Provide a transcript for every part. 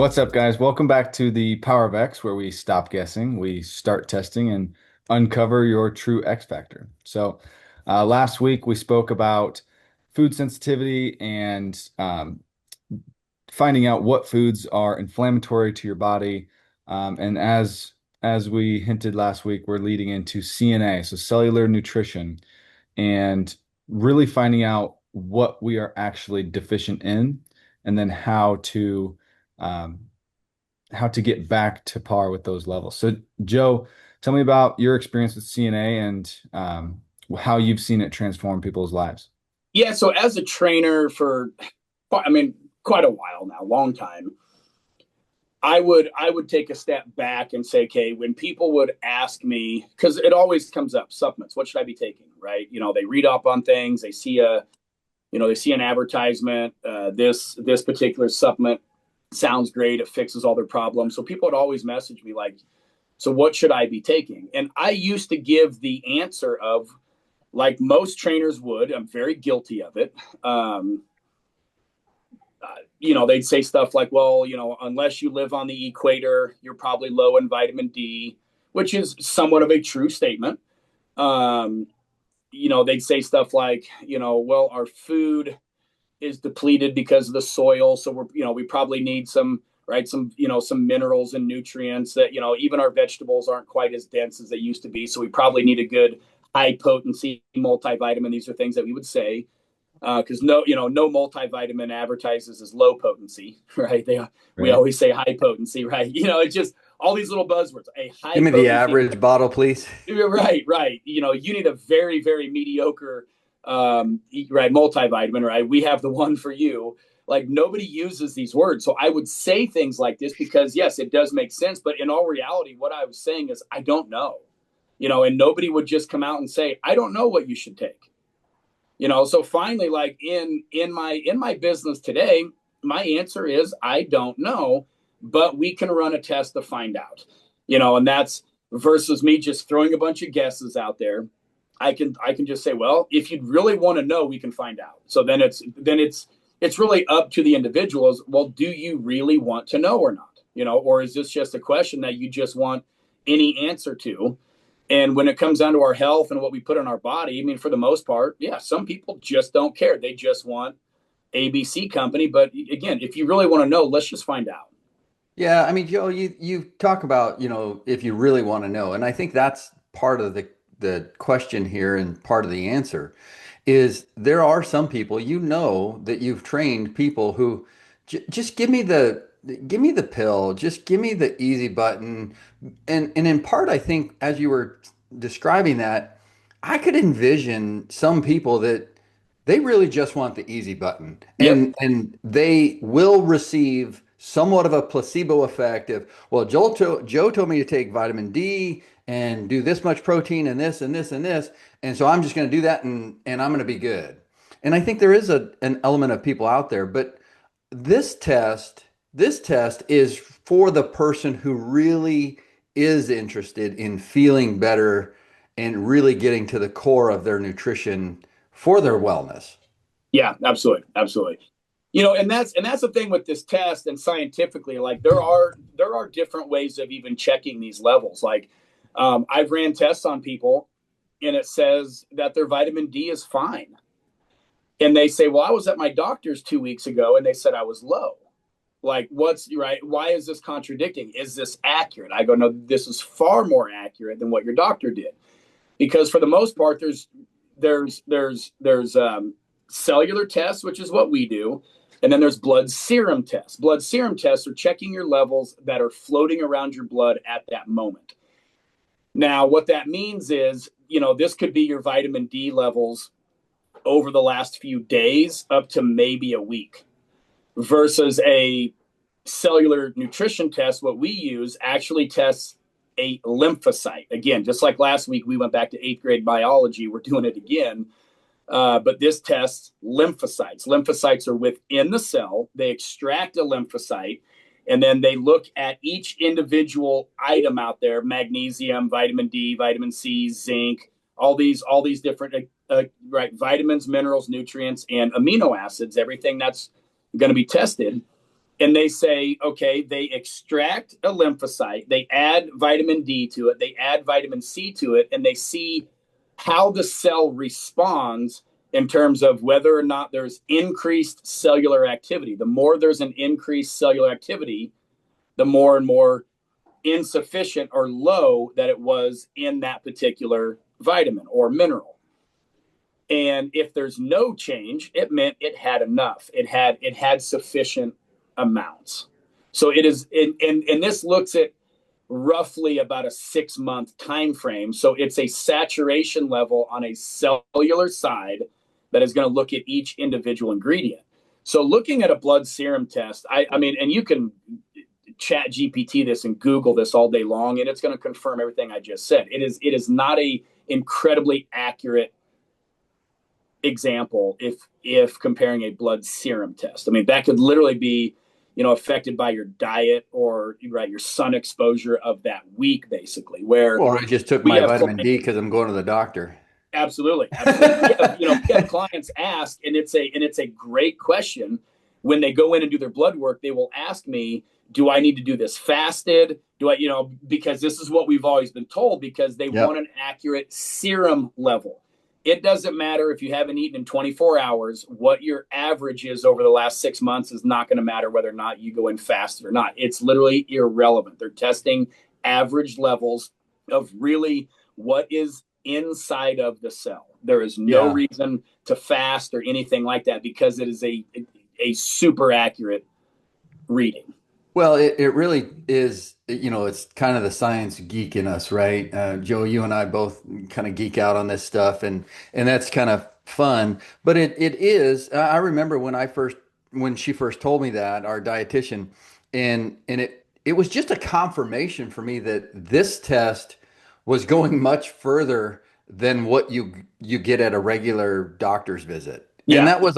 What's up, guys? Welcome back to the Power of X, where we stop guessing, we start testing, and uncover your true X factor. Last week we spoke about food sensitivity and finding out what foods are inflammatory to your body. And as we hinted last week, we're leading into CNA, so cellular nutrition, and really finding out what we are actually deficient in, and then um, how to get back to par with those levels. So, Joe, tell me about your experience with CNA and how you've seen it transform people's lives. Yeah, so as a trainer for, I mean, quite a while now, long time, I would take a step back and say, okay, when people would ask me, because it always comes up, supplements, what should I be taking, right? They read up on things, they see an advertisement, this particular supplement sounds great, it fixes all their problems. So people would always message me like, so what should I be taking? And I used to give the answer of like most trainers would. I'm very guilty of it. They'd say stuff like, well, unless you live on the equator, you're probably low in vitamin D, which is somewhat of a true statement. Um, they'd say stuff like, well, our food is depleted because of the soil. So we probably need some, right, some minerals and nutrients that, even our vegetables aren't quite as dense as they used to be. So we probably need a good high potency multivitamin. These are things that we would say because no multivitamin advertises as low potency, right? We Right. always say high potency, right? It's just all these little buzzwords. A Give high me the potency, average bottle, please. right, right. You need a very, very mediocre, right, multivitamin, right? We have the one for you. Like nobody uses these words, so I would say things like this because yes, it does make sense. But in all reality, what I was saying is I don't know, and nobody would just come out and say I don't know what you should take. So finally, like in my business today, my answer is I don't know, but we can run a test to find out. And that's versus me just throwing a bunch of guesses out there. I can just say, well, if you'd really want to know, we can find out. So then it's really up to the individuals. Well, do you really want to know or not? Or is this just a question that you just want any answer to? And when it comes down to our health and what we put in our body, I mean, for the most part, yeah, some people just don't care. They just want ABC company. But again, if you really want to know, let's just find out. Yeah, I mean, Joe, you talk about, if you really want to know, and I think that's part of the question here and part of the answer is there are some people, that you've trained people who just give me the pill, just give me the easy button. And in part, I think as you were describing that, I could envision some people that they really just want the easy button Yep. and they will receive somewhat of a placebo effect of, well, Joe told me to take vitamin D and do this much protein and this and this and this. And so I'm just going to do that and I'm going to be good. And I think there is an element of people out there, but this test, this test is for the person who really is interested in feeling better and really getting to the core of their nutrition for their wellness. Yeah, absolutely. Absolutely. And that's the thing with this test and scientifically, like there are different ways of even checking these levels. Like I've ran tests on people and it says that their vitamin D is fine. And they say, well, I was at my doctor's 2 weeks ago and they said I was low. Like, what's right? Why is this contradicting? Is this accurate? I go, no, this is far more accurate than what your doctor did. Because for the most part, there's cellular tests, which is what we do. And then there's blood serum tests. Blood serum tests are checking your levels that are floating around your blood at that moment. Now, what that means is, this could be your vitamin D levels over the last few days up to maybe a week versus a cellular nutrition test. What we use actually tests a lymphocyte. Again, just like last week, we went back to eighth grade biology. We're doing it again. But this tests lymphocytes. Lymphocytes are within the cell. They extract a lymphocyte, and then they look at each individual item out there: magnesium, vitamin D, vitamin C, zinc, all these different right vitamins, minerals, nutrients, and amino acids. Everything that's going to be tested, and they say, okay, they extract a lymphocyte, they add vitamin D to it, they add vitamin C to it, and they see how the cell responds in terms of whether or not there's increased cellular activity. The more there's an increased cellular activity, the more and more insufficient or low that it was in that particular vitamin or mineral. And if there's no change, it meant it had enough. It had sufficient amounts. So it is, and this looks at roughly about a 6-month time frame. So it's a saturation level on a cellular side that is going to look at each individual ingredient. So looking at a blood serum test, I mean, and you can chat GPT this and Google this all day long, and it's going to confirm everything I just said. It is not a incredibly accurate example if comparing a blood serum test. I mean, that could literally be, affected by your diet or your sun exposure of that week, basically. Where Or I just took we my have vitamin clients, D because I'm going to the doctor. absolutely, absolutely. We have clients ask, and it's a great question. When they go in and do their blood work, they will ask me, do I need to do this fasted? Do I, because this is what we've always been told, because they Yep. want an accurate serum level. It doesn't matter if you haven't eaten in 24 hours. What your average is over the last 6 months is not going to matter whether or not you go in fasted or not. It's literally irrelevant. They're testing average levels of really what is inside of the cell. There is no Yeah. reason to fast or anything like that, because it is a super accurate reading. Well, it really is, it's kind of the science geek in us, right? Joe, you and I both kind of geek out on this stuff, and that's kind of fun. But it is, I remember when she first told me that, our dietitian, and it was just a confirmation for me that this test was going much further than what you get at a regular doctor's visit. And Yeah. that was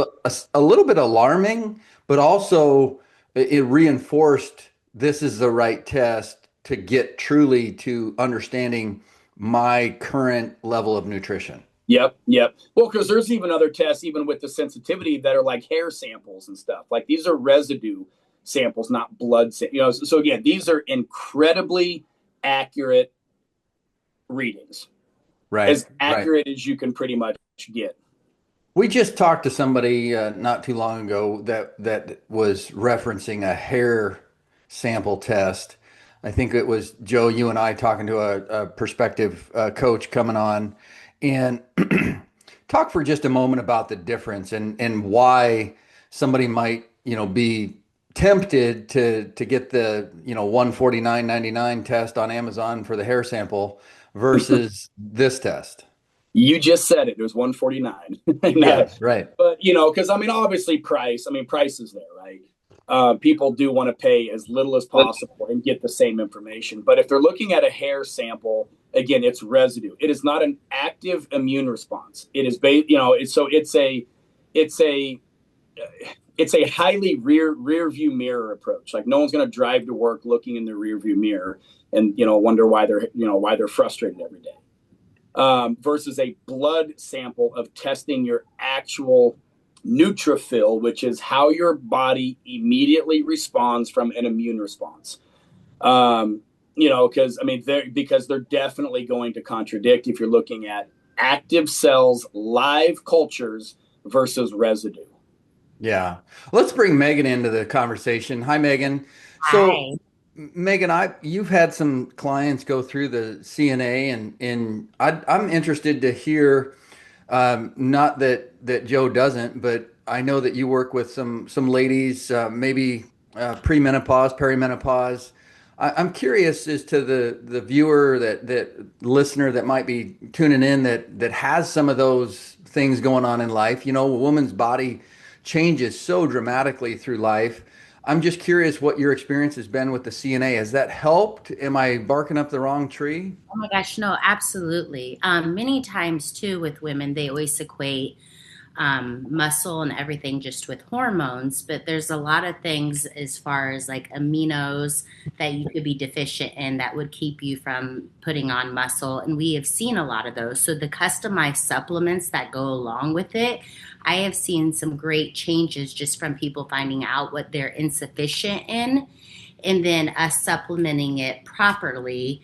a little bit alarming, but also it reinforced this is the right test to get truly to understanding my current level of nutrition. Yep. Yep. Well, because there's even other tests, even with the sensitivity, that are like hair samples and stuff. Like, these are residue samples, not blood. So again, these are incredibly accurate readings, Right, as right. accurate as you can pretty much get. We just talked to somebody not too long ago that was referencing a hair sample test. I think it was Joe, you and I talking to a prospective coach coming on, and talk for just a moment about the difference and why somebody might, be tempted to get the, 149.99 test on Amazon for the hair sample versus this test. You just said it. It was 149. Yes, right. But because I mean, obviously, price. I mean, price is there, right? People do want to pay as little as possible and get the same information. But if they're looking at a hair sample, again, it's residue. It is not an active immune response. It is based, so it's a it's a highly rear view mirror approach. Like, no one's going to drive to work looking in the rear view mirror and wonder why they're frustrated every day. Versus a blood sample of testing your actual neutrophil, which is how your body immediately responds from an immune response. Because I mean, because they're definitely going to contradict if you're looking at active cells, live cultures versus residue. Yeah. Let's bring Megan into the conversation. Hi, Megan. So, Hi. Megan, you've had some clients go through the CNA, and I'm interested to hear, not that Joe doesn't, but I know that you work with some ladies, maybe premenopause, perimenopause. I'm curious as to the viewer, that listener that might be tuning in, that has some of those things going on in life. A woman's body changes so dramatically through life. I'm just curious what your experience has been with the CNA. Has that helped? Am I barking up the wrong tree? Oh my gosh, no, absolutely. Many times too with women, they always equate muscle and everything just with hormones, but there's a lot of things as far as like aminos that you could be deficient in that would keep you from putting on muscle. And we have seen a lot of those. So the customized supplements that go along with it, I have seen some great changes just from people finding out what they're insufficient in and then us supplementing it properly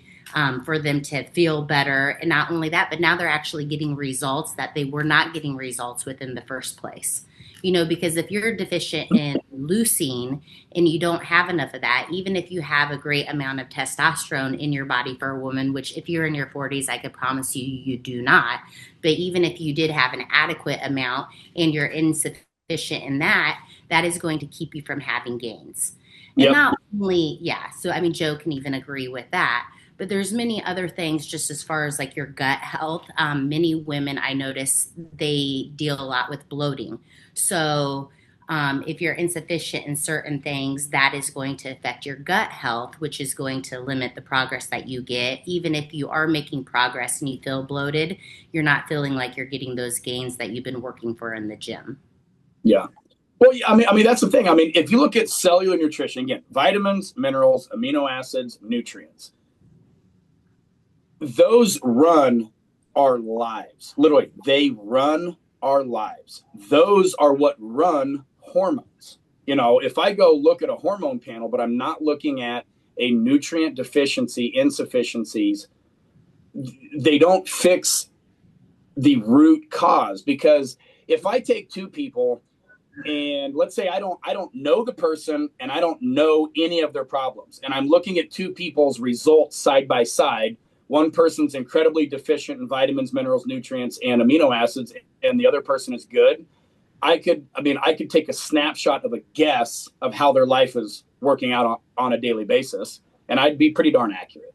for them to feel better. And not only that, but now they're actually getting results that they were not getting results with in the first place. You know, because if you're deficient in leucine and you don't have enough of that, even if you have a great amount of testosterone in your body for a woman, which if you're in your 40s, I could promise you, you do not. But even if you did have an adequate amount and you're insufficient in that, that is going to keep you from having gains. And Yep. not only, yeah, so I mean, Joe can even agree with that. But there's many other things just as far as like your gut health. Many women I notice they deal a lot with bloating. So if you're insufficient in certain things, that is going to affect your gut health, which is going to limit the progress that you get. Even if you are making progress and you feel bloated, you're not feeling like you're getting those gains that you've been working for in the gym. Yeah. Well, yeah, I mean, that's the thing. I mean, if you look at cellular nutrition, again, vitamins, minerals, amino acids, nutrients, those run our lives. Literally, they run our lives. Those are what run hormones. You know, if I go look at a hormone panel, but I'm not looking at a nutrient deficiency, insufficiencies, they don't fix the root cause. Because if I take two people and let's say I don't know the person and I don't know any of their problems, and I'm looking at two people's results side by side. One person's incredibly deficient in vitamins, minerals, nutrients, and amino acids, and the other person is good. I could take a snapshot of a guess of how their life is working out on a daily basis, and I'd be pretty darn accurate.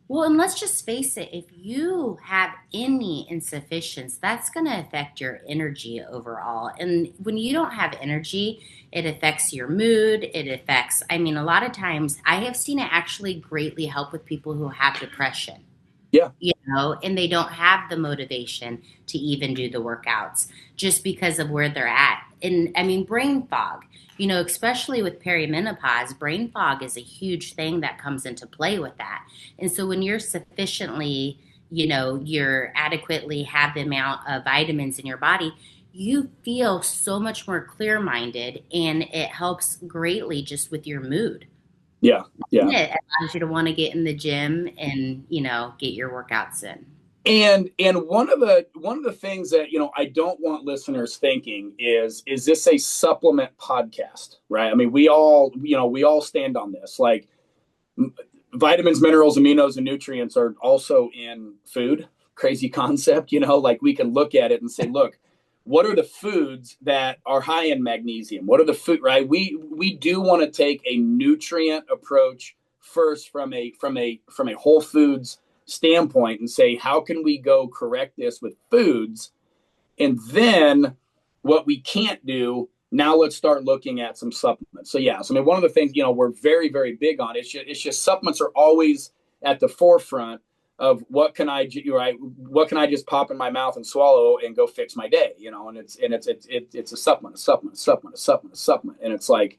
Well, and let's just face it, if you have any insufficiency, that's going to affect your energy overall. And when you don't have energy, it affects your mood. It affects, I mean, a lot of times I have seen it actually greatly help with people who have depression, Yeah. you know, and they don't have the motivation to even do the workouts just because of where they're at. And I mean, brain fog, you know, especially with perimenopause, brain fog is a huge thing that comes into play with that. And so when you're sufficiently, you know, you're adequately have the amount of vitamins in your body, you feel so much more clear minded and it helps greatly just with your mood. Yeah. Yeah. It allows you to want to get in the gym and, you know, get your workouts in. And one of the things that I don't want listeners thinking is this a supplement podcast, right? I mean, we all stand on this. Like vitamins, minerals, aminos, and nutrients are also in food. Crazy concept, like we can look at it and say, look, what are the foods that are high in magnesium? What are the food, right? We do want to take a nutrient approach first from a whole foods standpoint and say, how can we go correct this with foods? And then what we can't do, now let's start looking at some supplements. So yeah, so I mean, one of the things, we're very, very big on, it's just supplements are always at the forefront of what can I just pop in my mouth and swallow and go fix my day, and it's a supplement, and it's like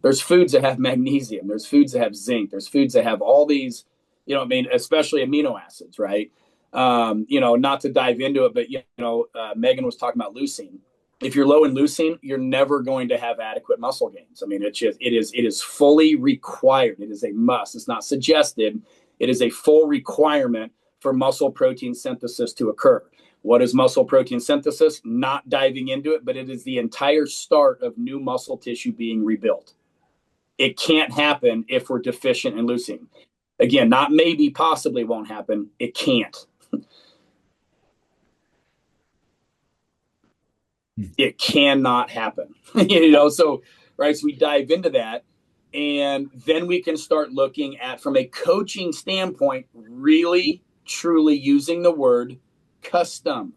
there's foods that have magnesium, there's foods that have zinc, there's foods that have all these, especially amino acids, right? Not to dive into it, but Megan was talking about leucine. If you're low in leucine, you're never going to have adequate muscle gains. I mean, it is fully required. It is a must. It's not suggested. It is a full requirement for muscle protein synthesis to occur. What is muscle protein synthesis? Not diving into it, but it is the entire start of new muscle tissue being rebuilt. It can't happen if we're deficient in leucine. Again, not maybe, possibly won't happen. It can't. It cannot happen. So we dive into that. And then we can start looking at, from a coaching standpoint, really, truly using the word custom.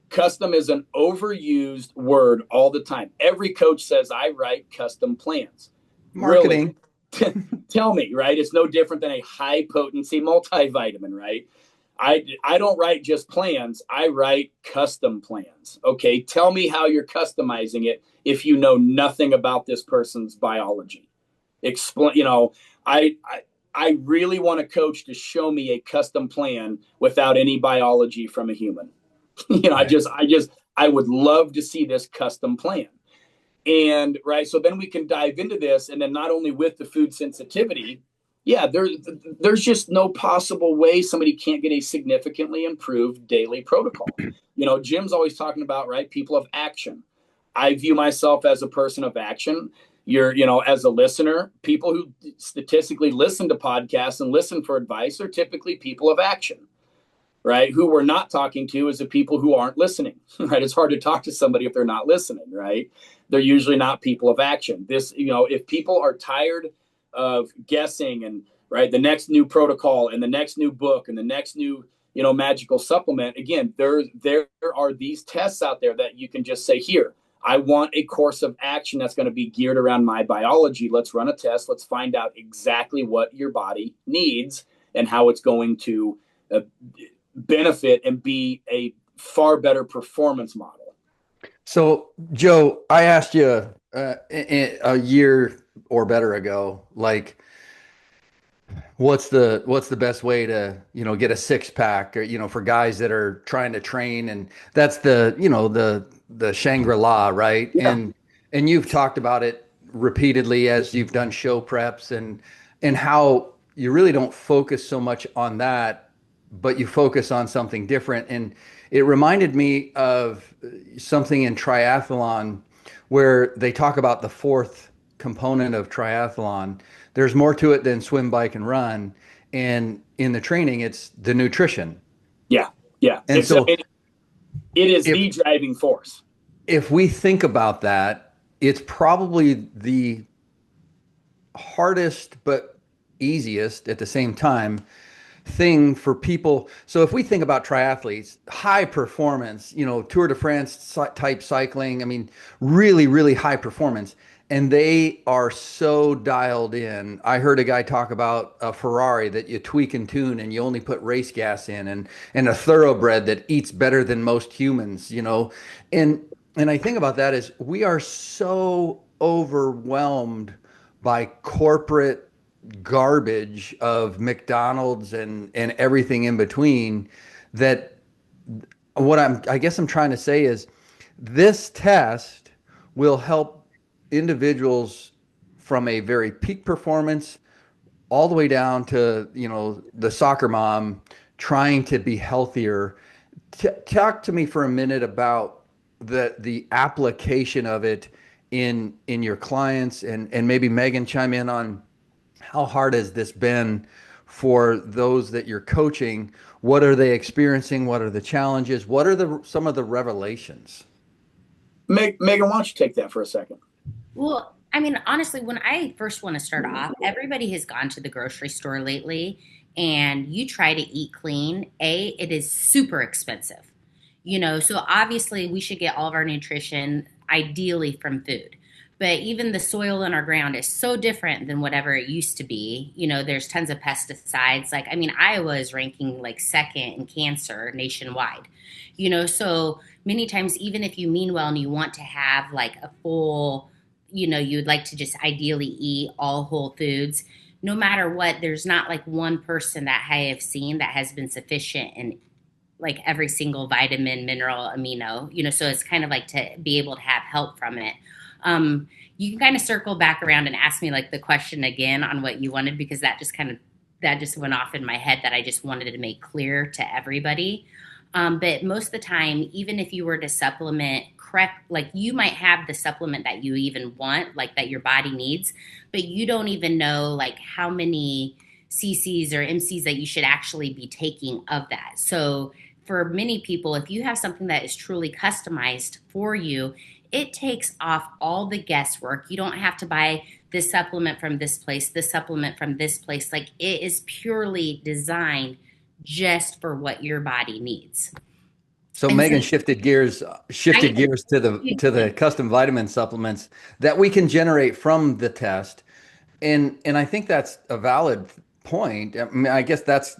Custom is an overused word all the time. Every coach says, I write custom plans. Marketing. Really? Tell me, right? It's no different than a high potency multivitamin, right? I don't write just plans. I write custom plans. Okay, tell me how you're customizing it if you know nothing about this person's biology. Explain. I really want a coach to show me a custom plan without any biology from a human. Right. I would love to see this custom plan. And right, so then we can dive into this, and then not only with the food sensitivity, yeah, there's just no possible way somebody can't get a significantly improved daily protocol. Jim's always talking about, right, people of action. I view myself as a person of action. As a listener, people who statistically listen to podcasts and listen for advice are typically people of action, right? Who we're not talking to is the people who aren't listening, right? It's hard to talk to somebody if they're not listening, right? They're usually not people of action. If people are tired of guessing and right, the next new protocol and the next new book and the next new, magical supplement, again, there are these tests out there that you can just say, here, I want a course of action that's going to be geared around my biology. Let's run a test. Let's find out exactly what your body needs and how it's going to benefit and be a far better performance model. So, Joe, I asked you a year or better ago, like, what's the best way to, get a six pack, or, for guys that are trying to train, and that's the Shangri-La, right? Yeah. And you've talked about it repeatedly as you've done show preps, and how you really don't focus so much on that, but you focus on something different. And it reminded me of something in triathlon where they talk about the fourth component of triathlon. There's more to it than swim, bike, and run. And in the training, it's the nutrition. Yeah. Yeah. And so it is the driving force. If we think about that, it's probably the hardest but easiest at the same time thing for people. So if we think about triathletes, high performance, Tour de France type cycling, I mean, really, really high performance, and they are so dialed in. I heard a guy talk about a Ferrari that you tweak and tune and you only put race gas in, and a thoroughbred that eats better than most humans, and I think about that as we are so overwhelmed by corporate garbage of McDonald's and everything in between, that I guess I'm trying to say is this test will help individuals from a very peak performance all the way down to, the soccer mom trying to be healthier. Talk to me for a minute about the application of it in your clients, and maybe Megan chime in on how hard has this been for those that you're coaching? What are they experiencing? What are the challenges? What are some of the revelations? Megan, why don't you take that for a second? Well, I mean, honestly, when I first want to start off, everybody has gone to the grocery store lately and you try to eat clean. It is super expensive, so obviously we should get all of our nutrition ideally from food. But even the soil in our ground is so different than whatever it used to be. There's tons of pesticides. Like, I mean, Iowa is ranking like second in cancer nationwide. So many times, even if you mean well and you want to have like a full, you'd like to just ideally eat all whole foods, no matter what, there's not like one person that I have seen that has been sufficient in like every single vitamin, mineral, amino, so it's kind of like to be able to have help from it. You can kind of circle back around and ask me like the question again on what you wanted, because that just went off in my head that I just wanted to make clear to everybody. But most of the time, even if you were to supplement correct, like you might have the supplement that you even want, like that your body needs, but you don't even know like how many cc's or mc's that you should actually be taking of that. So for many people, if you have something that is truly customized for you, it takes off all the guesswork. You don't have to buy this supplement from this place, this supplement from this place. Like, it is purely designed just for what your body needs. So And Megan so, shifted gears to the custom vitamin supplements that we can generate from the test. And I think that's a valid point. I mean, I guess that's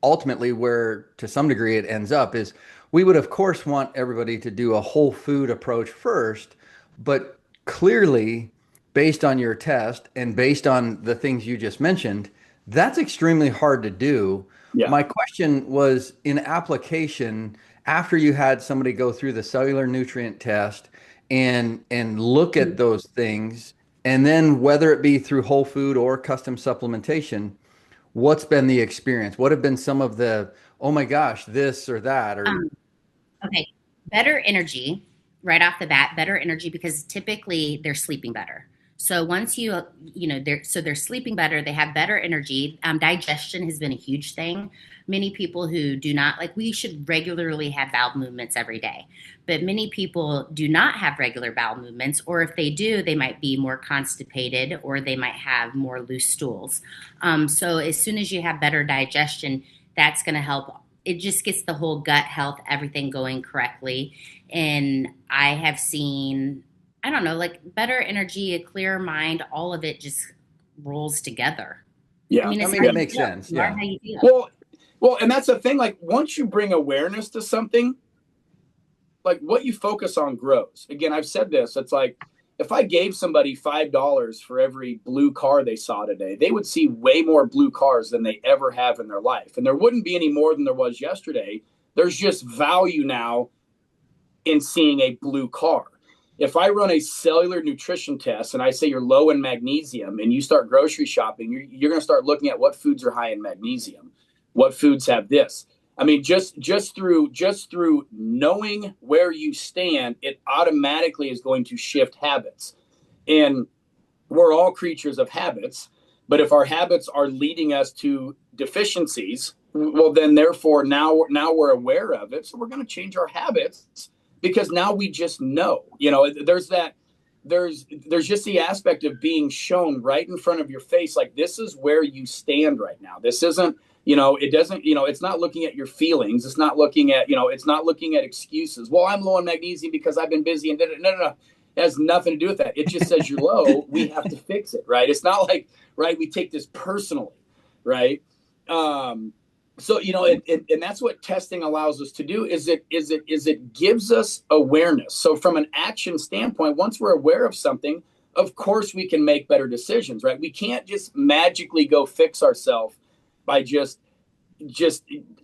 ultimately where to some degree it ends up is we would of course want everybody to do a whole food approach first, but clearly based on your test and based on the things you just mentioned, that's extremely hard to do. Yeah. My question was in application after you had somebody go through the cellular nutrient test and look at those things, and then whether it be through whole food or custom supplementation, what's been the experience? What have been some of the, oh my gosh, this or that, or Um, okay, better energy right off the bat, better energy because typically they're sleeping better. So once they're sleeping better, they have better energy. Digestion has been a huge thing. Many people who do not like, we should regularly have bowel movements every day, but many people do not have regular bowel movements, or if they do, they might be more constipated or they might have more loose stools. So as soon as you have better digestion, that's going to help. It just gets the whole gut health, everything going correctly. And I have seen, I don't know, like better energy, a clearer mind, all of it just rolls together. I Yeah. mean, I it's mean, how it you makes feel. sense. You are Yeah. how you feel. Well, and that's the thing. Like once you bring awareness to something, like what you focus on grows. Again, I've said this. It's like if I gave somebody $5 for every blue car they saw today, they would see way more blue cars than they ever have in their life. And there wouldn't be any more than there was yesterday. There's just value now in seeing a blue car. If I run a cellular nutrition test and I say you're low in magnesium and you start grocery shopping, you're going to start looking at what foods are high in magnesium, what foods have this. I mean, just through knowing where you stand, it automatically is going to shift habits. And we're all creatures of habits, but if our habits are leading us to deficiencies, well, then therefore now we're aware of it, so we're going to change our habits because now we just know. There's just the aspect of being shown right in front of your face, like this is where you stand right now. This isn't, it doesn't, it's not looking at your feelings. It's not looking at, it's not looking at excuses. Well, I'm low on magnesium because I've been busy and did it. No. It has nothing to do with that. It just says you're low. We have to fix it, right? It's not like, right, we take this personally, right? So and that's what testing allows us to do. Is it gives us awareness. So from an action standpoint, once we're aware of something, of course we can make better decisions, right? We can't just magically go fix ourselves by just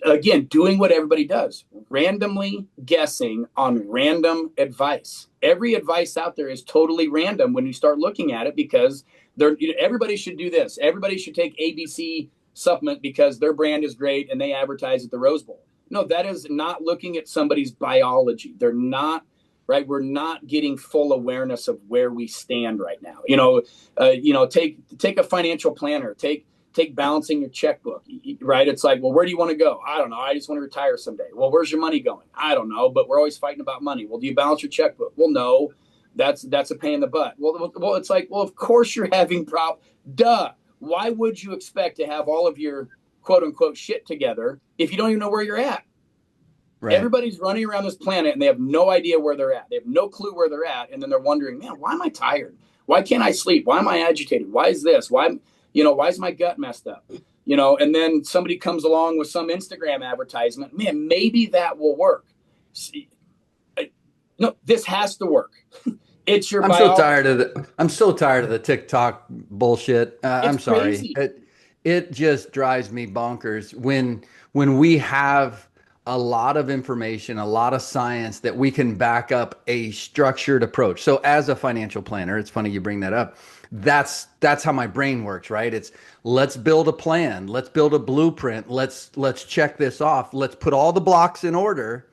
again doing what everybody does, randomly guessing on random advice. Every advice out there is totally random when you start looking at it, because everybody should do this, everybody should take ABC supplement because their brand is great and they advertise at the Rose Bowl. No, that is not looking at somebody's biology. They're not, right? We're not getting full awareness of where we stand right now. Take a financial planner, take balancing your checkbook, right? It's like, well, where do you want to go? I don't know. I just want to retire someday. Well, where's your money going? I don't know, but we're always fighting about money. Well, do you balance your checkbook? Well, no, that's a pain in the butt. Well, it's like, well, of course you're having problems. Duh. Why would you expect to have all of your quote unquote shit together if you don't even know where you're at? Right. Everybody's running around this planet and they have no idea where they're at. They have no clue where they're at. And then they're wondering, man, why am I tired? Why can't I sleep? Why am I agitated? Why is this? Why is my gut messed up? And then somebody comes along with some Instagram advertisement. Man, maybe that will work. No, this has to work. It's your biology. I'm so tired of the TikTok bullshit. I'm sorry. Crazy. It just drives me bonkers when we have a lot of information, a lot of science that we can back up a structured approach. So as a financial planner, it's funny you bring that up. That's how my brain works, right? It's let's build a plan, let's build a blueprint, let's check this off, let's put all the blocks in order.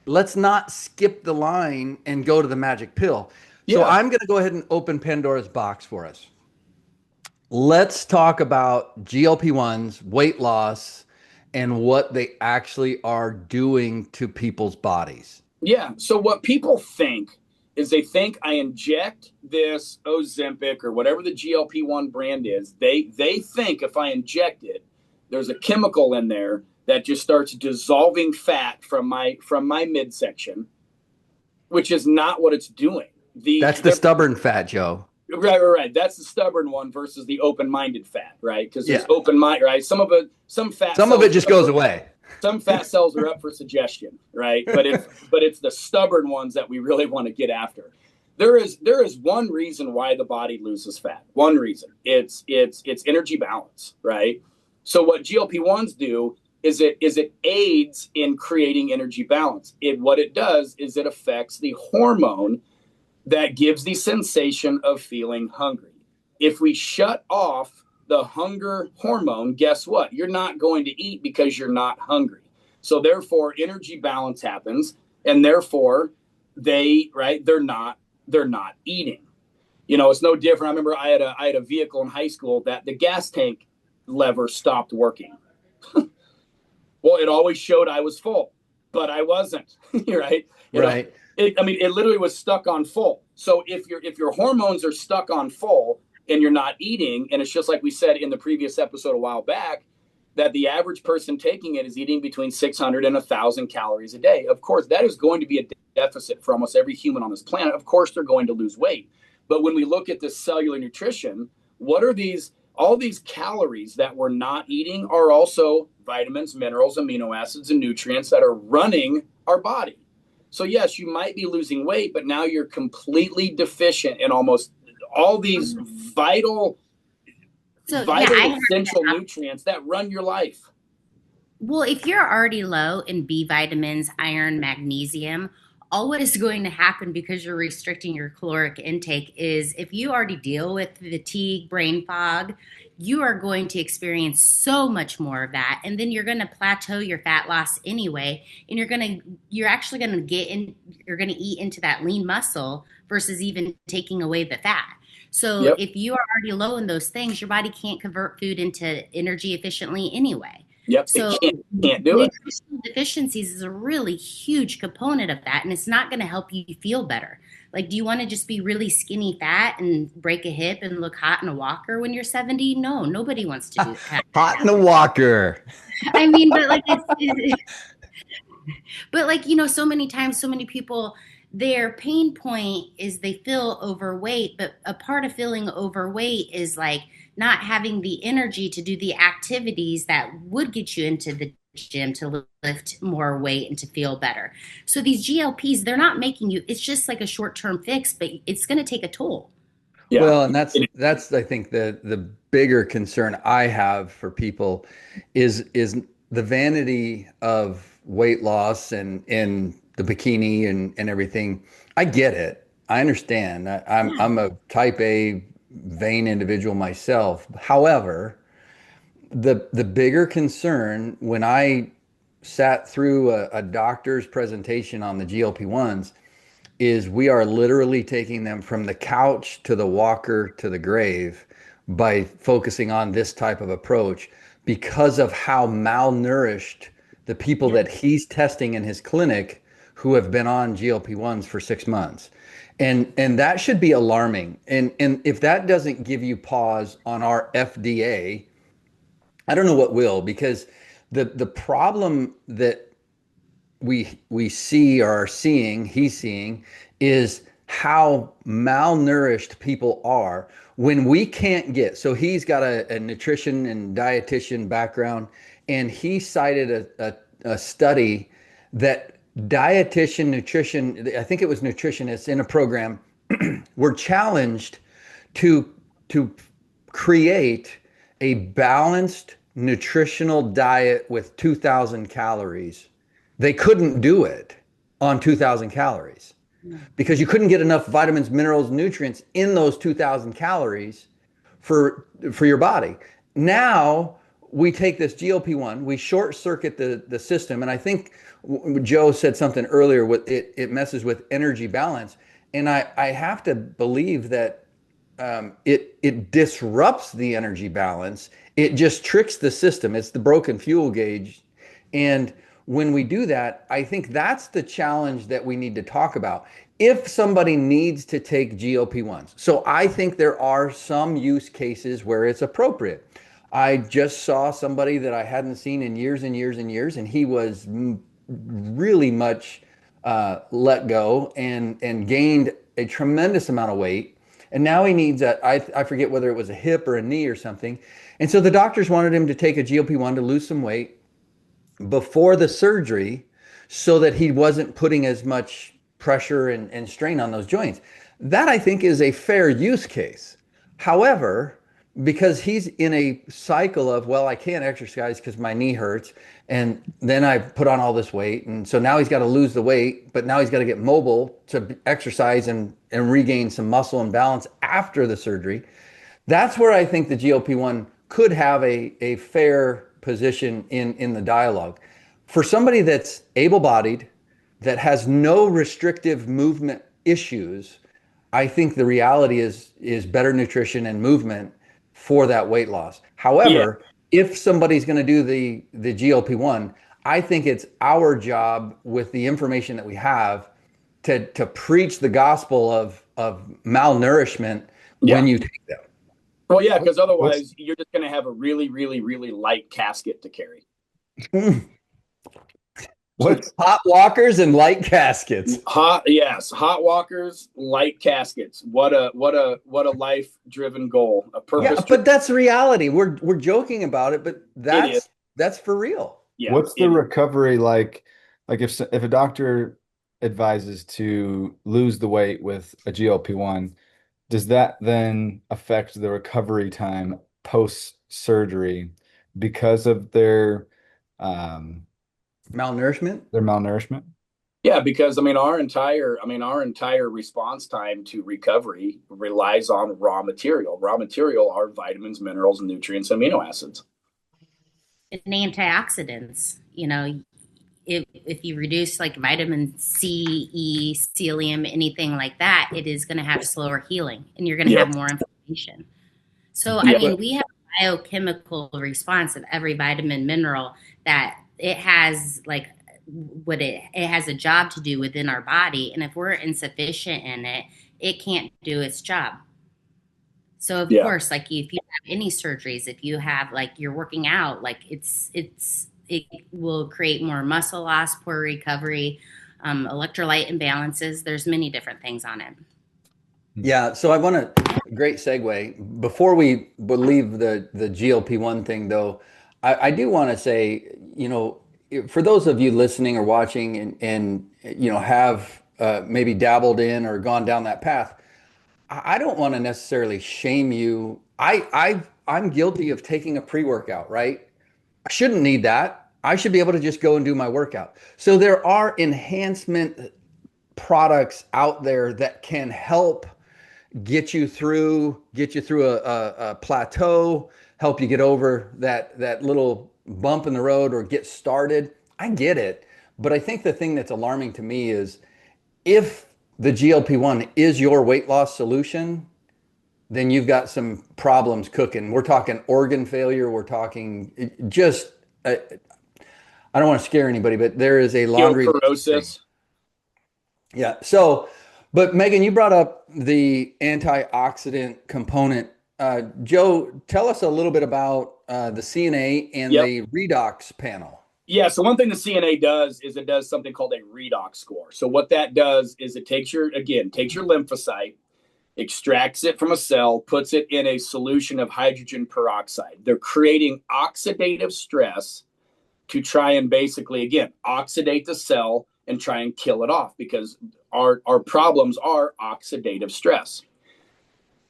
Let's not skip the line and go to the magic pill. So Yeah. I'm going to go ahead and open Pandora's box for us. Let's talk about GLP-1s, weight loss, and what they actually are doing to people's bodies. Yeah. So what people think is they think I inject this Ozempic or whatever the GLP-1 brand is. They think if I inject it, there's a chemical in there that just starts dissolving fat from my midsection, which is not what it's doing. That's the stubborn fat, Joe. Right. That's the stubborn one versus the open-minded fat, right? Because there's Yeah. open mind, right? Some fat Some of cells it just goes away. some fat cells are up for suggestion, right? But it's the stubborn ones that we really want to get after. There is one reason why the body loses fat. One reason. It's energy balance, right? So what GLP-1s do is it aids in creating energy balance. What it does is it affects the hormone that gives the sensation of feeling hungry. If we shut off the hunger hormone, guess what? You're not going to eat because you're not hungry. So therefore, energy balance happens, and therefore they're not eating. It's no different. I remember I had a vehicle in high school that the gas tank lever stopped working. Well, it always showed I was full, but I wasn't. Right? Right. It literally was stuck on full. So if your hormones are stuck on full and you're not eating, and it's just like we said in the previous episode a while back, that the average person taking it is eating between 600 and 1,000 calories a day. Of course, that is going to be a deficit for almost every human on this planet. Of course, they're going to lose weight. But when we look at this cellular nutrition, what are these? All these calories that we're not eating are also vitamins, minerals, amino acids, and nutrients that are running our body. So yes, you might be losing weight, but now you're completely deficient in almost all these vital, So yeah, vital I heard essential that. nutrients that run your life. Well, if you're already low in B vitamins, iron, magnesium, all what is going to happen because you're restricting your caloric intake is if you already deal with fatigue, brain fog, you are going to experience so much more of that. And then you're going to plateau your fat loss anyway. And you're actually going to you're going to eat into that lean muscle versus even taking away the fat. So Yep. if you are already low in those things, your body can't convert food into energy efficiently anyway. Yep. It So can't do it. nutritional deficiencies is a really huge component of that, and it's not going to help you feel better. Like, do you want to just be really skinny fat and break a hip and look hot in a walker when you're 70? No, nobody wants to do that. Hot in the walker. I mean, but like but like, so many times, so many people, their pain point is they feel overweight, but a part of feeling overweight is like not having the energy to do the activities that would get you into the gym to lift more weight and to feel better. So these GLPs, they're not making you, it's just like a short-term fix, but it's going to take a toll. Yeah. Well, and that's I think the bigger concern I have for people is the vanity of weight loss and the bikini and everything. I get it. I understand. I'm a type A vain individual myself. However, the bigger concern when I sat through a doctor's presentation on the GLP-1s is we are literally taking them from the couch to the walker to the grave by focusing on this type of approach because of how malnourished the people that he's testing in his clinic who have been on GLP-1s for 6 months. And that should be alarming. And if that doesn't give you pause on our FDA, I don't know what will, because the problem that we see or are seeing, he's seeing, is how malnourished people are when we can't get. So he's got a nutrition and dietitian background, and he cited a study that dietitian, nutrition, I think it was nutritionists in a program, were challenged to create a balanced nutritional diet with 2,000 calories. They couldn't do it on 2,000 calories because you couldn't get enough vitamins, minerals, nutrients in those 2,000 calories for your body. Now we take this GLP-1, we short circuit the system, and I think Joe said something earlier. With it messes with energy balance, and I have to believe that it disrupts the energy balance. It just tricks the system. It's the broken fuel gauge, and when we do that, I think that's the challenge that we need to talk about. If somebody needs to take GLP-1s, so I think there are some use cases where it's appropriate. I just saw somebody that I hadn't seen in years and years and years, and he was really much let go and gained a tremendous amount of weight. And now he needs I forget whether it was a hip or a knee or something. And so the doctors wanted him to take a GLP-1 to lose some weight before the surgery so that he wasn't putting as much pressure and strain on those joints. That I think is a fair use case. However, because he's in a cycle of, well, I can't exercise because my knee hurts, and then I put on all this weight, and so now he's got to lose the weight, but now he's got to get mobile to exercise and regain some muscle and balance after the surgery. That's where I think the GLP-1 could have a fair position in the dialogue. For somebody that's able-bodied, that has no restrictive movement issues, I think the reality is better nutrition and movement for that weight loss. However, if somebody's going to do the GLP-1, I think it's our job with the information that we have to preach the gospel of malnourishment when you take them. Well, yeah, because otherwise you're just going to have a really, really, really light casket to carry. What? Hot walkers and light caskets. Hot walkers, light caskets. What a life-driven goal, a purpose. Yeah, but that's reality. We're joking about it, but that's for real. Yeah. What's the recovery like? Like if a doctor advises to lose the weight with a GLP-1, does that then affect the recovery time post-surgery because of their malnourishment? Their malnourishment? Yeah, because our entire response time to recovery relies on raw material. Raw material are vitamins, minerals, nutrients, amino acids. And antioxidants. If you reduce like vitamin C, E, psyllium, anything like that, it is going to have slower healing, and you're going to have more inflammation. So, we have a biochemical response of every vitamin, mineral that it has like what it has a job to do within our body. And if we're insufficient in it, it can't do its job. So of course, like if you have any surgeries, if you have like you're working out, like it will create more muscle loss, poor recovery, electrolyte imbalances. There's many different things on it. Yeah. So I want a great segue. Before we leave the GLP-1 thing though, I do want to say, for those of you listening or watching and have maybe dabbled in or gone down that path, I don't want to necessarily shame you. I'm guilty of taking a pre-workout, right? I shouldn't need that. I should be able to just go and do my workout. So there are enhancement products out there that can help get you through a plateau, help you get over that little bump in the road or get started. I get it. But I think the thing that's alarming to me is if the GLP-1 is your weight loss solution, then you've got some problems cooking. We're talking organ failure. We're talking just, I don't want to scare anybody, but there is a laundry list. Yeah. So, but Megan, you brought up the antioxidant component. Joe, tell us a little bit about the CNA and the redox panel. Yeah. So one thing the CNA does is it does something called a redox score. So what that does is it takes your lymphocyte, extracts it from a cell, puts it in a solution of hydrogen peroxide. They're creating oxidative stress to try and basically, again, oxidate the cell and try and kill it off, because our problems are oxidative stress.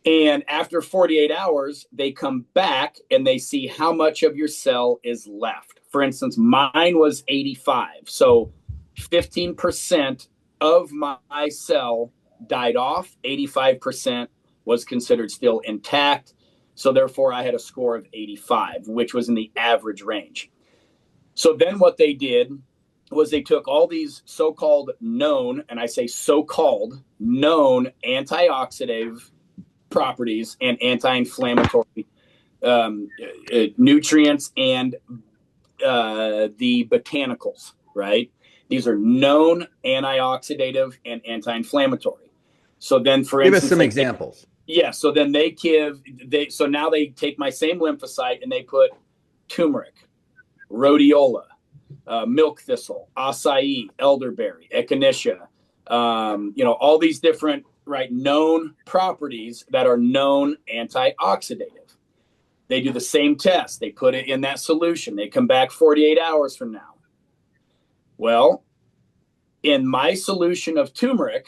And after 48 hours, they come back and they see how much of your cell is left. For instance, mine was 85. So 15% of my cell died off. 85% was considered still intact. So therefore, I had a score of 85, which was in the average range. So then what they did was they took all these so-called known, and I say so-called known antioxidant properties and anti-inflammatory nutrients and the botanicals, right? These are known antioxidative and anti-inflammatory. So then, for instance, give us some examples. Yeah. So then so now they take my same lymphocyte and they put turmeric, rhodiola, milk thistle, acai, elderberry, echinacea, all these different right, known properties that are known antioxidative. They do the same test. They put it in that solution. They come back 48 hours from now. Well, in my solution of turmeric,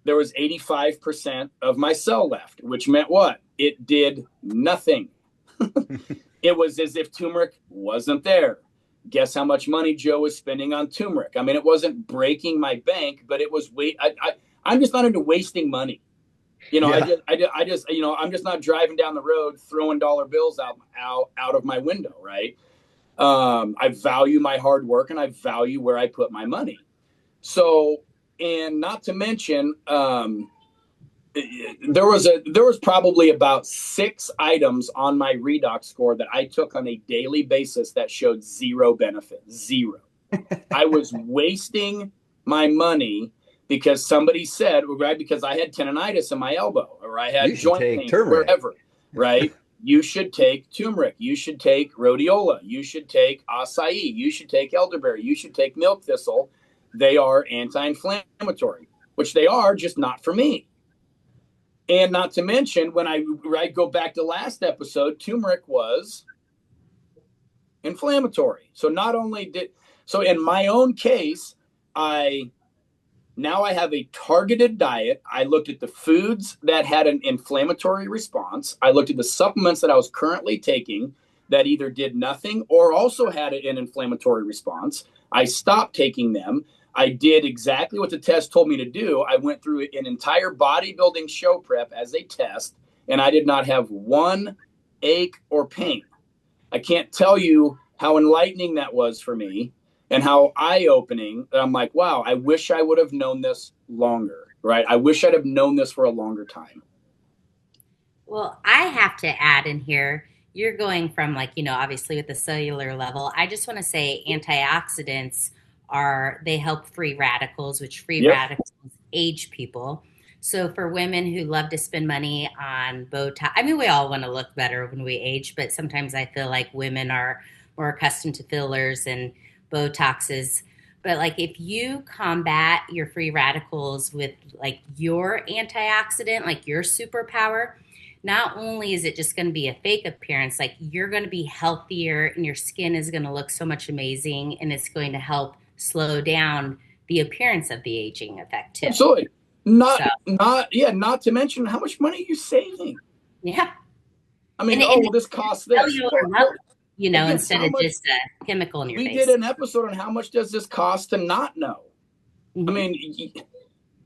there was 85% of my cell left, which meant what? It did nothing. It was as if turmeric wasn't there. Guess how much money Joe was spending on turmeric? I mean, it wasn't breaking my bank, but it was I'm just not into wasting money. Yeah. I'm just not driving down the road throwing dollar bills out of my window, right? I value my hard work and I value where I put my money. So, and not to mention, there was probably about 6 items on my redox score that I took on a daily basis that showed zero benefit. Zero. I was wasting my money because somebody said, right, because I had tendonitis in my elbow or I had joint pain wherever, right? You should take turmeric. You should take rhodiola. You should take acai. You should take elderberry. You should take milk thistle. They are anti-inflammatory, which they are, just not for me. And not to mention, when I go back to last episode, turmeric was inflammatory. So in my own case, now I have a targeted diet. I looked at the foods that had an inflammatory response. I looked at the supplements that I was currently taking that either did nothing or also had an inflammatory response. I stopped taking them. I did exactly what the test told me to do. I went through an entire bodybuilding show prep as a test, and I did not have one ache or pain. I can't tell you how enlightening that was for me and how eye-opening. I'm like, wow, I wish I would have known this longer, right? I wish I'd have known this for a longer time. Well, I have to add in here, you're going from obviously with the cellular level. I just want to say antioxidants they help free radicals, which free radicals age people. So for women who love to spend money on Botox, I mean, we all want to look better when we age, but sometimes I feel like women are more accustomed to fillers and Botoxes. But if you combat your free radicals with your antioxidant, your superpower, not only is it just going to be a fake appearance, you're going to be healthier and your skin is going to look so much amazing, and it's going to help slow down the appearance of the aging effect too. Absolutely. Not to mention how much money you're saving. Yeah. I mean, this costs this. Again, instead of just a chemical in your face. We did an episode on how much does this cost to not know. Mm-hmm.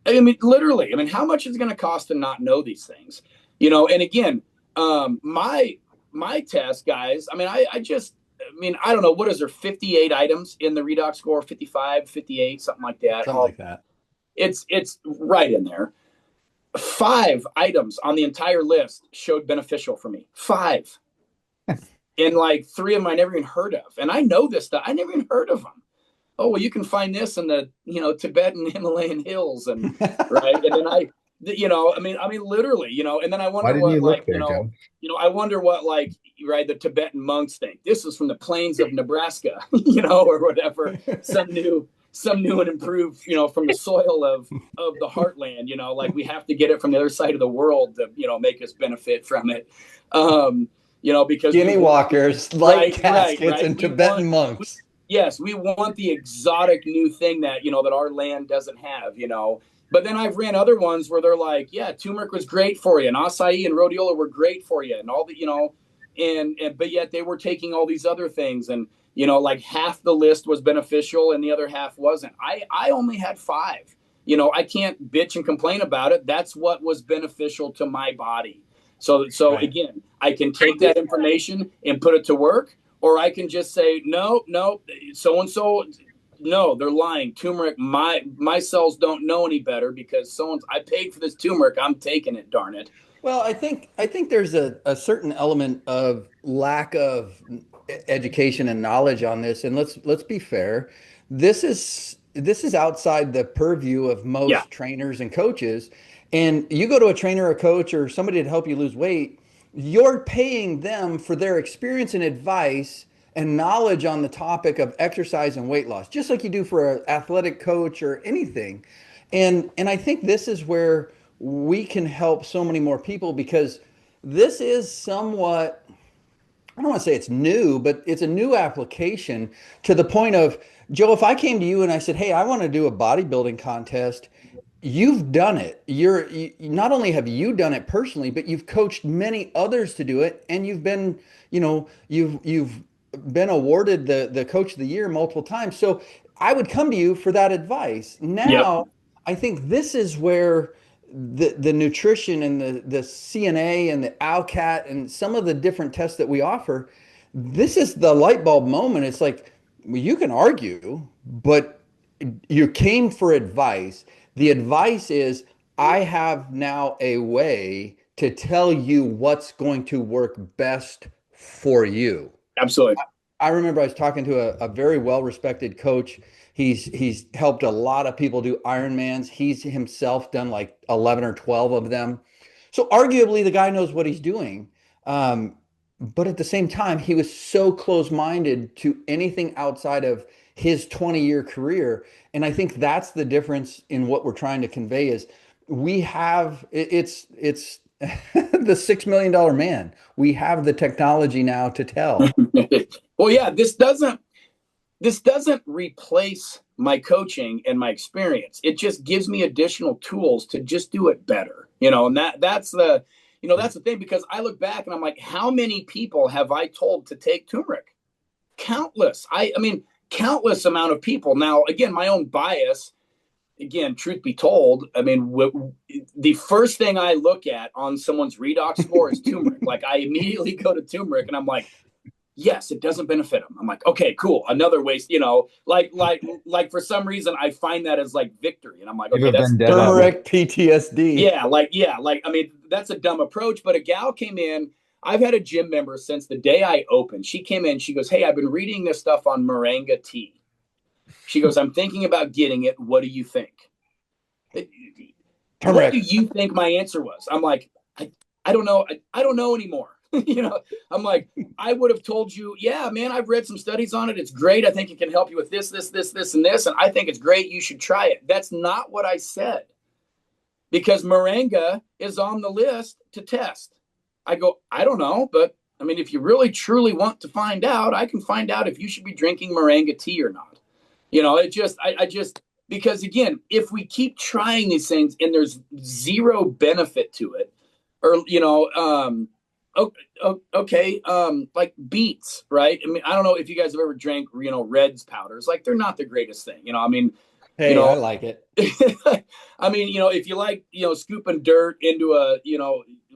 I mean, literally, how much is it going to cost to not know these things? And again, my test, guys, I don't know, what is there, 58 items in the redox score, 55, 58, something like that. Something like that. It's right in there. 5 items on the entire list showed beneficial for me. 5. And 3 of them I never even heard of. And I know this stuff. I never even heard of them. Oh, well, you can find this in the, Tibetan Himalayan hills. And right. And then literally, and then I wonder I wonder what, the Tibetan monks think. This is from the plains of Nebraska, or whatever, some new and improved, from the soil of the heartland, we have to get it from the other side of the world to, make us benefit from it. Because guinea walkers, caskets, and Tibetan monks. Yes, we want the exotic new thing that, that our land doesn't have, But then I've ran other ones where they're like, yeah, turmeric was great for you, and acai and rhodiola were great for you, and all the, but yet they were taking all these other things, and half the list was beneficial and the other half wasn't. I only had 5. I can't bitch and complain about it. That's what was beneficial to my body. So right. Again, I can take that information and put it to work, or I can just say, no, so and so. No, they're lying. Turmeric, my cells don't know any better because I paid for this turmeric. I'm taking it, darn it. Well, I think there's a certain element of lack of education and knowledge on this. And let's be fair. This is outside the purview of most trainers and coaches. And you go to a trainer or coach or somebody to help you lose weight, you're paying them for their experience and advice and knowledge on the topic of exercise and weight loss, just like you do for an athletic coach or anything. And I think this is where we can help so many more people, because this is somewhat, I don't want to say it's new, but it's a new application, to the point of, Joe, if I came to you and I said, "Hey, I want to do a bodybuilding contest," you've done it. Not only have you done it personally, but you've coached many others to do it, and you've been, you've been awarded the coach of the year multiple times. So I would come to you for that advice. Yep. Now, I think this is where the nutrition and the CNA and the ALCAT and some of the different tests that we offer, this is the light bulb moment. It's like, well, you can argue, but you came for advice. The advice is, I have now a way to tell you what's going to work best for you. Absolutely. I remember I was talking to a very well-respected coach. He's helped a lot of people do Ironmans. He's himself done like 11 or 12 of them. So arguably the guy knows what he's doing. But at the same time, he was so close-minded to anything outside of his 20-year career. And I think that's the difference in what we're trying to convey is, we have, it's the $6 million man. We have the technology now to tell. Well, yeah, this doesn't replace my coaching and my experience. It just gives me additional tools to just do it better. And that's the thing, because I look back and I'm like, how many people have I told to take turmeric? Countless. I mean, countless amount of people. Now, again, my own bias, again, truth be told, I mean, the first thing I look at on someone's redox score is turmeric. Like, I immediately go to turmeric and I'm like, yes, it doesn't benefit them. I'm like, okay, cool. Another waste, like for some reason I find that as like victory. And I'm like, okay, that's turmeric PTSD. Yeah. I mean, that's a dumb approach, but a gal came in. I've had a gym member since the day I opened. She came in, she goes, "Hey, I've been reading this stuff on moringa tea." She goes, "I'm thinking about getting it. What do you think?" What do you think my answer was? I'm like, I don't know. I don't know anymore. I'm like, I would have told you, yeah, man, I've read some studies on it. It's great. I think it can help you with this, and this. And I think it's great. You should try it. That's not what I said, because moringa is on the list to test. I go, I don't know, but I mean, if you really truly want to find out, I can find out if you should be drinking moringa tea or not. I just, because again, if we keep trying these things and there's zero benefit to it, or, okay, like beets, right? I mean, I don't know if you guys have ever drank, Red's powders. Like, they're not the greatest thing. I mean, hey, I like it. I mean, if you like, scooping dirt into a,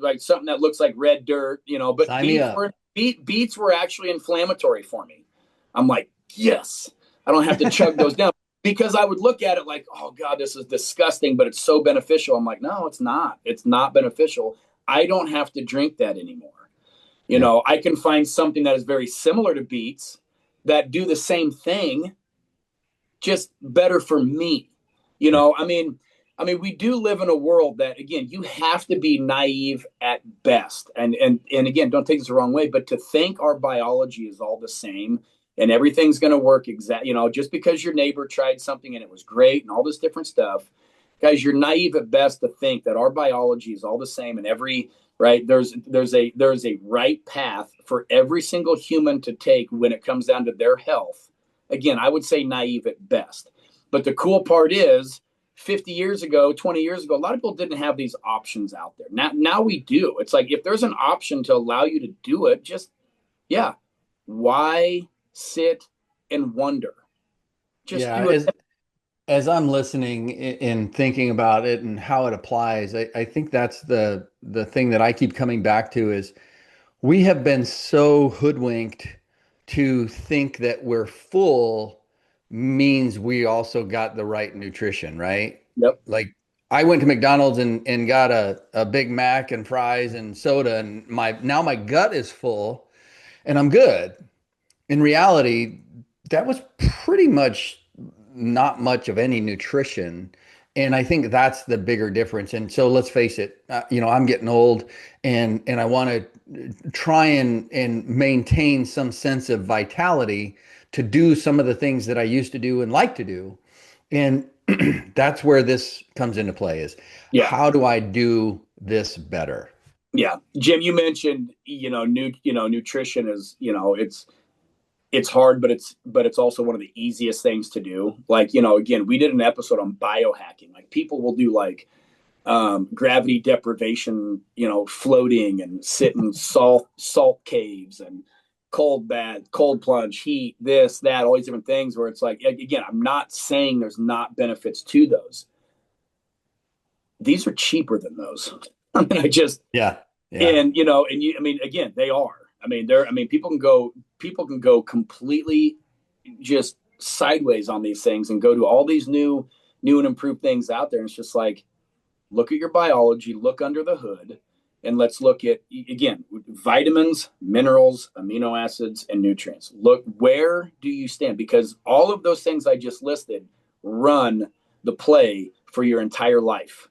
like something that looks like red dirt, but beets were actually inflammatory for me. I'm like, yes, I don't have to chug those down, because I would look at it like, oh God, this is disgusting, but it's so beneficial. I'm like, no, it's not. It's not beneficial. I don't have to drink that anymore. I can find something that is very similar to beets that do the same thing, just better for me. I mean, we do live in a world that, again, you have to be naive at best. And again, don't take this the wrong way, but to think our biology is all the same and everything's going to work just because your neighbor tried something and it was great and all this different stuff, guys, you're naive at best to think that our biology is all the same, and there's a right path for every single human to take when it comes down to their health. Again, I would say naive at best. But the cool part is, 50 years ago, 20 years ago, a lot of people didn't have these options out there. Now we do. It's like, if there's an option to allow you to do it, why sit and wonder? Just do it. As I'm listening and thinking about it and how it applies, I think that's the thing that I keep coming back to is, we have been so hoodwinked to think that we're full means we also got the right nutrition, right? Yep. Like, I went to McDonald's and got a Big Mac and fries and soda, and now my gut is full and I'm good. In reality, that was pretty much not much of any nutrition. And I think that's the bigger difference. And so let's face it, I'm getting old, and I want to try and maintain some sense of vitality to do some of the things that I used to do and like to do. And that's where this comes into play is Yeah. how do I do this better? Yeah. Jim, you mentioned, nutrition is, it's hard, but it's also one of the easiest things to do. Like, again, we did an episode on biohacking. Like people will do like gravity deprivation, floating and sit in salt caves and cold bath, cold plunge, heat, this, that, all these different things where it's like, again, I'm not saying there's not benefits to those. These are cheaper than those. I mean, Yeah. Yeah. and I mean, again, they are. I mean, people can go completely just sideways on these things and go to all these new and improved things out there. And it's just like, look at your biology, look under the hood, and let's look at, again, vitamins, minerals, amino acids, and nutrients. Look, where do you stand? Because all of those things I just listed run the play for your entire life.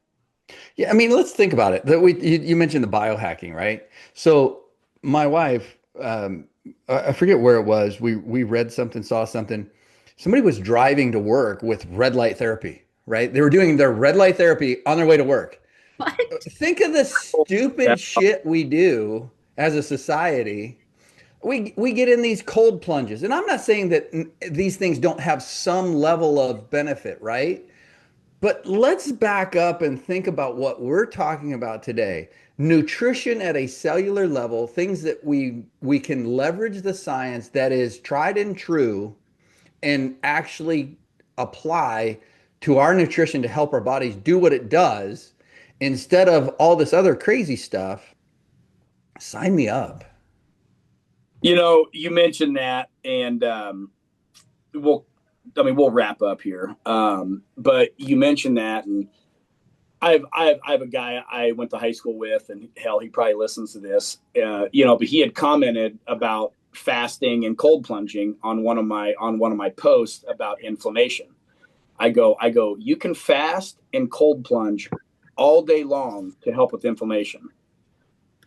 Yeah, I mean, let's think about it. You mentioned the biohacking, right? So my wife, I forget where it was. We read something, saw something. Somebody was driving to work with red light therapy, right? They were doing their red light therapy on their way to work. What? Think of the stupid shit we do as a society. We get in these cold plunges, and I'm not saying that these things don't have some level of benefit, right? But let's back up and think about what we're talking about today. Nutrition at a cellular level, things that we can leverage the science that is tried and true and actually apply to our nutrition to help our bodies do what it does instead of all this other crazy stuff. Sign me up. You mentioned that, and we'll, we'll wrap up here. But you mentioned that, and I have a guy I went to high school with, and hell, he probably listens to this. But he had commented about fasting and cold plunging on one of my posts about inflammation. I go, you can fast and cold plunge all day long to help with inflammation.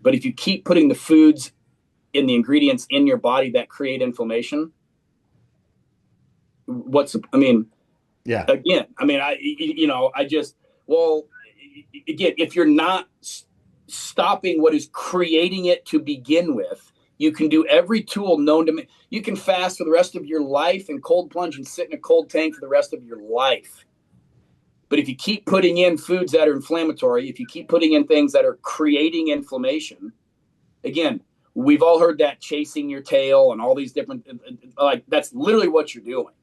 But if you keep putting the foods in the ingredients in your body that create inflammation, Yeah. again, again, if you're not stopping what is creating it to begin with, you can do every tool known to me. You can fast for the rest of your life and cold plunge and sit in a cold tank for the rest of your life. But if you keep putting in foods that are inflammatory, if you keep putting in things that are creating inflammation, again, we've all heard that chasing your tail and all these different, like that's literally what you're doing.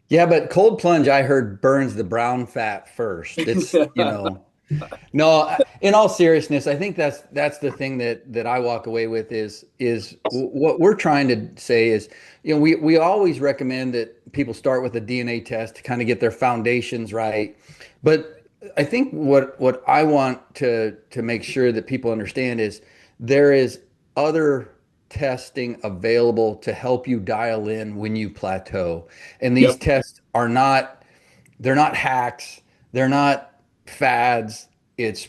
Yeah, but cold plunge, I heard burns the brown fat first. It's, no, in all seriousness, I think that's the thing that I walk away with is what we're trying to say is, we always recommend that people start with a DNA test to kind of get their foundations right. But I think what I want to make sure that people understand is there is other testing available to help you dial in when you plateau. And these Yep. tests they're not hacks, they're not fads. It's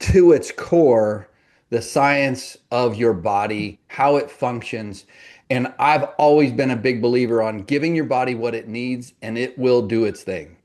to its core the science of your body, how it functions. And I've always been a big believer on giving your body what it needs and it will do its thing.